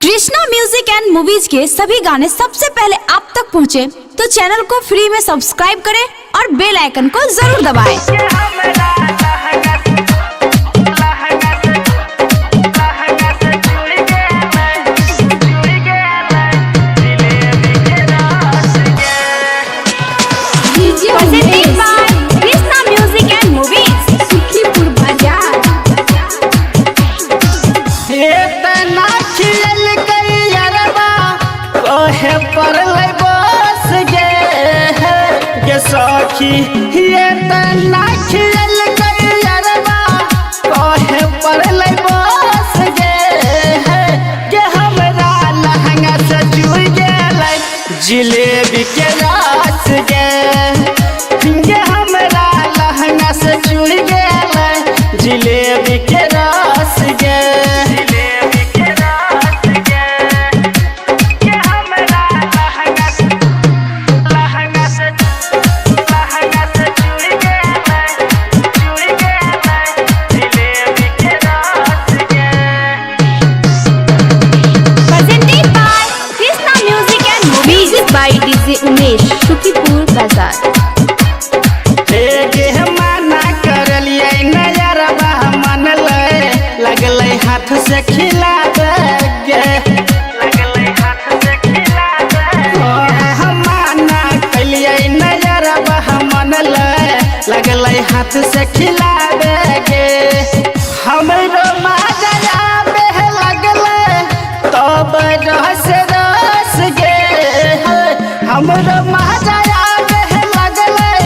Krishna music and movies के सभी गाने सबसे पहले आप तक पहुंचे तो चैनल को फ्री में सब्सक्राइब करें और बेल आइकन को जरूर दबाएं। Krishna music and movies Sukhipur बाजार। इतना खियल कैरबा कोहे पर ले बस गे सखी। इतना खियल कैरबा कोहे पर ले बस गे हमरा लहंगा से जुड़ गेलै जिलेबी के रस गे हमरा लहंगा से जुड़ गेलै जिलेबी के रस गे। बाई डीजे उमेश सुखीपुर बाजार। मना करलिए नजरबा मन लगलै हाथ से खिलाबे मना कलिए नजरबा मन लगलै हाथ से खिलाबे गे। हमरो मजा आबे लगलै तब रस रस गे। हमरो मजा आबे लगलै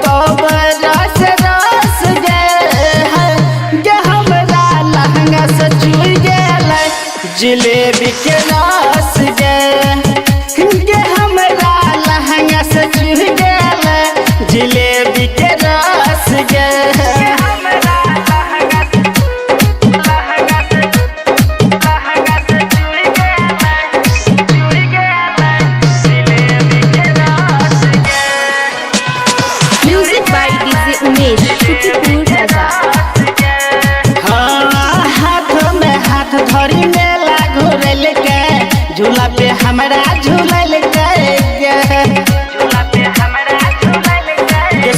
तब रस रस गे हमरा लहंगा से जुड़ गेलै जिलेबी के रस गे हमरा लहंगा से जुड़ गेलै जिलेबी के रस गे। उमेश सुखीपुर बाजार। हाथ में हाथ धरी मेला घुरल के झूला पे हमरा झूलल के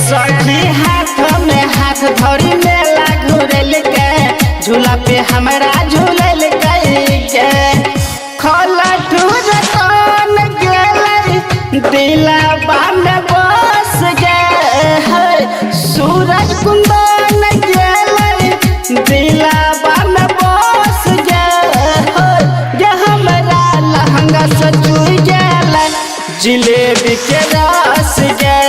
सखी। हाथ में हाथ धरी मेला घुरल के झूला पे हमरा झूलल के खोला ठुर तन गेलै दिला बांध बस गे। सूरज कुंदन गेलै दिला बांध बस गे हमरा लहंगा से जुड़ गेलै जिलेबी के रस गे।